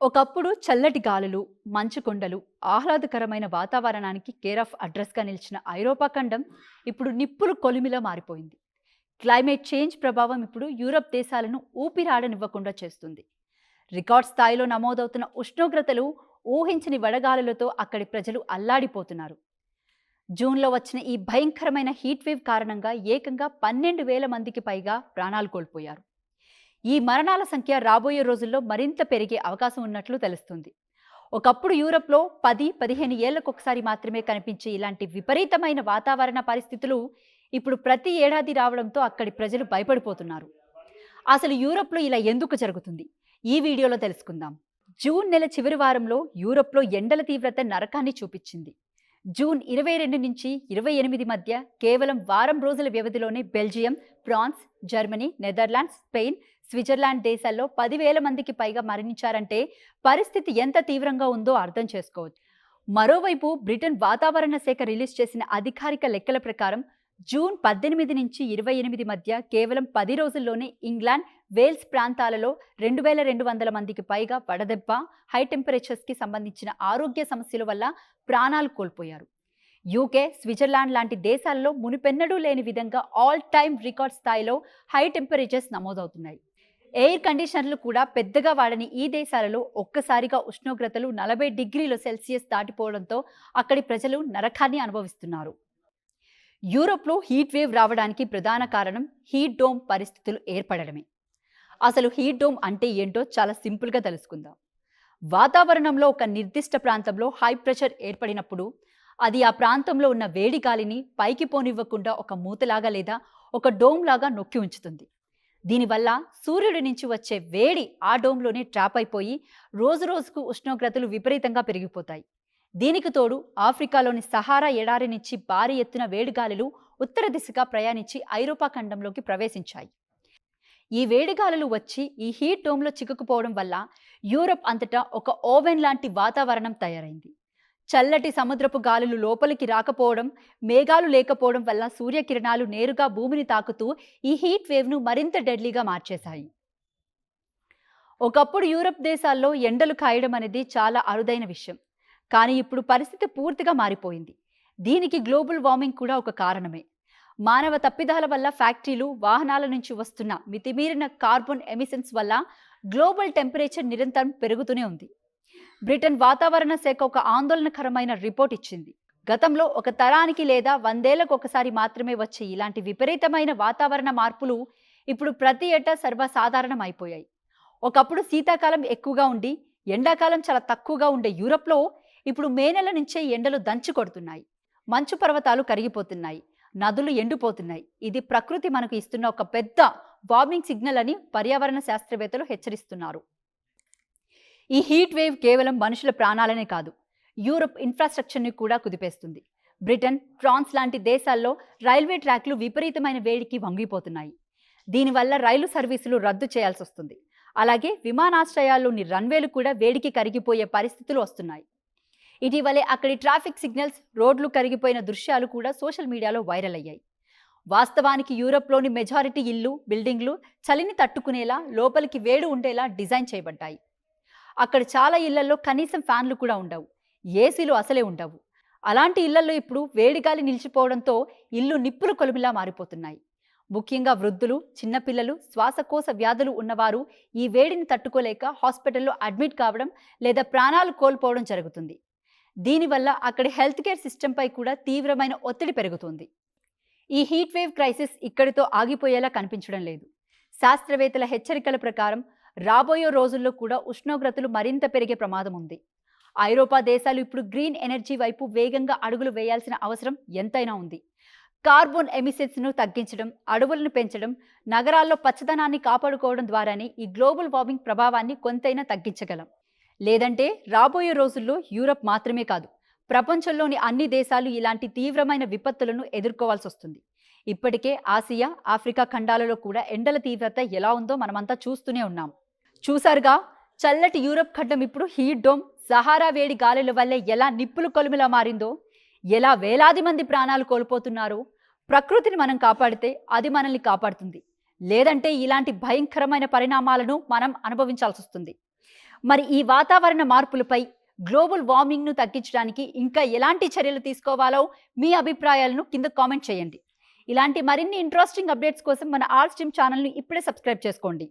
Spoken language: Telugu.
ఒకప్పుడు చల్లటి గాలులు, మంచు కొండలు, ఆహ్లాదకరమైన వాతావరణానికి కేర్ ఆఫ్ అడ్రస్గా నిలిచిన ఐరోపా ఖండం ఇప్పుడు నిప్పులు కొలిమిలా మారిపోయింది. క్లైమేట్ చేంజ్ ప్రభావం ఇప్పుడు యూరప్ దేశాలను ఊపిరాడనివ్వకుండా చేస్తుంది. రికార్డ్ స్థాయిలో నమోదవుతున్న ఉష్ణోగ్రతలు, ఊహించని వడగాలులతో అక్కడి ప్రజలు అల్లాడిపోతున్నారు. జూన్లో వచ్చిన ఈ భయంకరమైన హీట్ వేవ్ కారణంగా ఏకంగా 12,000 మందికి పైగా ప్రాణాలు కోల్పోయారు. ఈ మరణాల సంఖ్య రాబోయే రోజుల్లో మరింత పెరిగే అవకాశం ఉన్నట్లు తెలుస్తుంది. ఒకప్పుడు యూరప్లో 10-15 ఏళ్లకొకసారి మాత్రమే కనిపించే ఇలాంటి విపరీతమైన వాతావరణ పరిస్థితులు ఇప్పుడు ప్రతి ఏడాది రావడంతో అక్కడి ప్రజలు భయపడిపోతున్నారు. అసలు యూరప్లో ఇలా ఎందుకు జరుగుతుంది? ఈ వీడియోలో తెలుసుకుందాం. జూన్ నెల చివరి వారంలో యూరప్లో ఎండల తీవ్రత నరకాన్ని చూపించింది. జూన్ 22 నుంచి 28 మధ్య కేవలం వారం రోజుల వ్యవధిలోనే Belgium, France, Germany, Netherlands, Spain, Switzerland దేశాల్లో 10,000 మందికి పైగా మరణించారంటే పరిస్థితి ఎంత తీవ్రంగా ఉందో అర్థం చేసుకోవచ్చు. మరోవైపు బ్రిటన్ వాతావరణ శాఖ రిలీజ్ చేసిన అధికారిక లెక్కల ప్రకారం జూన్ 18 నుంచి 28 మధ్య కేవలం 10 రోజుల్లోనే ఇంగ్లాండ్, వేల్స్ ప్రాంతాలలో 2,200 మందికి పైగా వడదెబ్బ, హై టెంపరేచర్స్కి సంబంధించిన ఆరోగ్య సమస్యల వల్ల ప్రాణాలు కోల్పోయారు. యూకే, స్విట్జర్లాండ్ లాంటి దేశాల్లో మునిపెన్నడూ లేని విధంగా ఆల్ టైమ్ రికార్డ్ స్థాయిలో హై టెంపరేచర్స్ నమోదవుతున్నాయి. ఎయిర్ కండిషనర్లు కూడా పెద్దగా వాడని ఈ దేశాలలో ఒక్కసారిగా ఉష్ణోగ్రతలు 40 డిగ్రీల సెల్సియస్ దాటిపోవడంతో అక్కడి ప్రజలు నరకాన్ని అనుభవిస్తున్నారు. యూరోప్లో హీట్ వేవ్ రావడానికి ప్రధాన కారణం హీట్ డోమ్ పరిస్థితులు ఏర్పడడమే. అసలు హీట్ డోమ్ అంటే ఏంటో చాలా సింపుల్గా తెలుసుకుందాం. వాతావరణంలో ఒక నిర్దిష్ట ప్రాంతంలో హై ప్రెషర్ ఏర్పడినప్పుడు అది ఆ ప్రాంతంలో ఉన్న వేడి గాలిని పైకి పోనివ్వకుండా ఒక మూతలాగా లేదా ఒక డోమ్ లాగా నొక్కి ఉంచుతుంది. దీనివల్ల సూర్యుడి నుంచి వచ్చే వేడి ఆ డోమ్లోనే ట్రాప్ అయిపోయి రోజు రోజుకు ఉష్ణోగ్రతలు విపరీతంగా పెరిగిపోతాయి. దీనికి తోడు ఆఫ్రికాలోని సహారా ఎడారి నుంచి భారీ ఎత్తున వేడిగాలులు ఉత్తర దిశగా ప్రయాణించి ఐరోపా ఖండంలోకి ప్రవేశించాయి. ఈ వేడిగాలులు వచ్చి ఈ హీట్ డోమ్లో చిక్కుకుపోవడం వల్ల యూరప్ అంతటా ఒక ఓవెన్ లాంటి వాతావరణం తయారైంది. చల్లటి సముద్రపు గాలులు లోపలికి రాకపోవడం, మేఘాలు లేకపోవడం వల్ల సూర్యకిరణాలు నేరుగా భూమిని తాకుతూ ఈ హీట్ వేవ్ను మరింత డెడ్లీగా మార్చేశాయి. ఒకప్పుడు యూరప్ దేశాల్లో ఎండలు కాయడం అనేది చాలా అరుదైన విషయం. కానీ ఇప్పుడు పరిస్థితి పూర్తిగా మారిపోయింది. దీనికి గ్లోబల్ వార్మింగ్ కూడా ఒక కారణమే. మానవ తప్పిదాల వల్ల ఫ్యాక్టరీలు, వాహనాల నుంచి వస్తున్న మితిమీరిన కార్బన్ ఎమిషన్స్ వల్ల గ్లోబల్ టెంపరేచర్ నిరంతరం పెరుగుతూనే ఉంది. బ్రిటన్ వాతావరణ శాఖ ఒక ఆందోళనకరమైన రిపోర్ట్ ఇచ్చింది. గతంలో ఒక తరానికి లేదా 100 ఏళ్లకు ఒకసారి మాత్రమే వచ్చే ఇలాంటి విపరీతమైన వాతావరణ మార్పులు ఇప్పుడు ప్రతి ఏటా సర్వసాధారణం అయిపోయాయి. ఒకప్పుడు శీతాకాలం ఎక్కువగా ఉండి ఎండాకాలం చాలా తక్కువగా ఉండే యూరప్లో ఇప్పుడు మే నెల నుంచే ఎండలు దంచి కొడుతున్నాయి. మంచు పర్వతాలు కరిగిపోతున్నాయి, నదులు ఎండిపోతున్నాయి. ఇది ప్రకృతి మనకు ఇస్తున్న ఒక పెద్ద వార్మింగ్ సిగ్నల్ అని పర్యావరణ శాస్త్రవేత్తలు హెచ్చరిస్తున్నారు. ఈ హీట్ వేవ్ కేవలం మనుషుల ప్రాణాలనే కాదు, యూరప్ ఇన్ఫ్రాస్ట్రక్చర్ని కూడా కుదిపేస్తుంది. బ్రిటన్, ఫ్రాన్స్ లాంటి దేశాల్లో రైల్వే ట్రాక్లు విపరీతమైన వేడికి వంగిపోతున్నాయి. దీనివల్ల రైలు సర్వీసులు రద్దు చేయాల్సి వస్తుంది. అలాగే విమానాశ్రయాల్లోని రన్వేలు కూడా వేడికి కరిగిపోయే పరిస్థితులు వస్తున్నాయి. ఇటీవలే అక్కడి ట్రాఫిక్ సిగ్నల్స్, రోడ్లు కరిగిపోయిన దృశ్యాలు కూడా సోషల్ మీడియాలో వైరల్ అయ్యాయి. వాస్తవానికి యూరప్లోని మెజారిటీ ఇళ్ళు, బిల్డింగ్లు చలిని తట్టుకునేలా, లోపలికి వేడి ఉండేలా డిజైన్ చేయబడ్డాయి. అక్కడ చాలా ఇళ్లలో కనీసం ఫ్యాన్లు కూడా ఉండవు, ఏసీలు అసలే ఉండవు. అలాంటి ఇళ్లలో ఇప్పుడు వేడిగాలి నిలిచిపోవడంతో ఇల్లు నిప్పులు కొలిమిలా మారిపోతున్నాయి. ముఖ్యంగా వృద్ధులు, చిన్నపిల్లలు, శ్వాసకోశ వ్యాధులు ఉన్నవారు ఈ వేడిని తట్టుకోలేక హాస్పిటల్లో అడ్మిట్ కావడం లేదా ప్రాణాలు కోల్పోవడం జరుగుతుంది. దీనివల్ల అక్కడి హెల్త్ కేర్ సిస్టంపై కూడా తీవ్రమైన ఒత్తిడి పెరుగుతుంది. ఈ హీట్ వేవ్ క్రైసిస్ ఇక్కడితో ఆగిపోయేలా కనిపించడం లేదు. శాస్త్రవేత్తల హెచ్చరికల ప్రకారం రాబోయే రోజుల్లో కూడా ఉష్ణోగ్రతలు మరింత పెరిగే ప్రమాదం ఉంది. ఐరోపా దేశాలు ఇప్పుడు గ్రీన్ ఎనర్జీ వైపు వేగంగా అడుగులు వేయాల్సిన అవసరం ఎంతైనా ఉంది. కార్బన్ ఎమిషన్స్ను తగ్గించడం, అడవులను పెంచడం, నగరాల్లో పచ్చదనాన్ని కాపాడుకోవడం ద్వారానే ఈ గ్లోబల్ వార్మింగ్ ప్రభావాన్ని కొంతైనా తగ్గించగలం. లేదంటే రాబోయే రోజుల్లో యూరప్ మాత్రమే కాదు, ప్రపంచంలోని అన్ని దేశాలు ఇలాంటి తీవ్రమైన విపత్తులను ఎదుర్కోవాల్సి వస్తుంది. ఇప్పటికే ఆసియా, ఆఫ్రికా ఖండాలలో కూడా ఎండల తీవ్రత ఎలా ఉందో మనమంతా చూస్తూనే ఉన్నాం. చూసారుగా, చల్లటి యూరప్ ఖండం ఇప్పుడు హీట్ డోమ్, సహారా వేడి గాలుల వల్లే ఎలా నిప్పులు కొలిమిలా మారిందో, ఎలా వేలాది మంది ప్రాణాలు కోల్పోతున్నారో. ప్రకృతిని మనం కాపాడితే అది మనల్ని కాపాడుతుంది. లేదంటే ఇలాంటి భయంకరమైన పరిణామాలను మనం అనుభవించాల్సి వస్తుంది. మరి ఈ వాతావరణ మార్పులపై గ్లోబల్ వార్మింగ్ను తగ్గించడానికి ఇంకా ఎలాంటి చర్యలు తీసుకోవాలో మీ అభిప్రాయాలను కింద కామెంట్ చేయండి. ఇలాంటి మరిన్ని ఇంట్రెస్టింగ్ అప్డేట్స్ కోసం మన ఆల్ స్ట్రీమ్ ఛానల్ని ఇప్పుడే సబ్స్క్రైబ్ చేసుకోండి.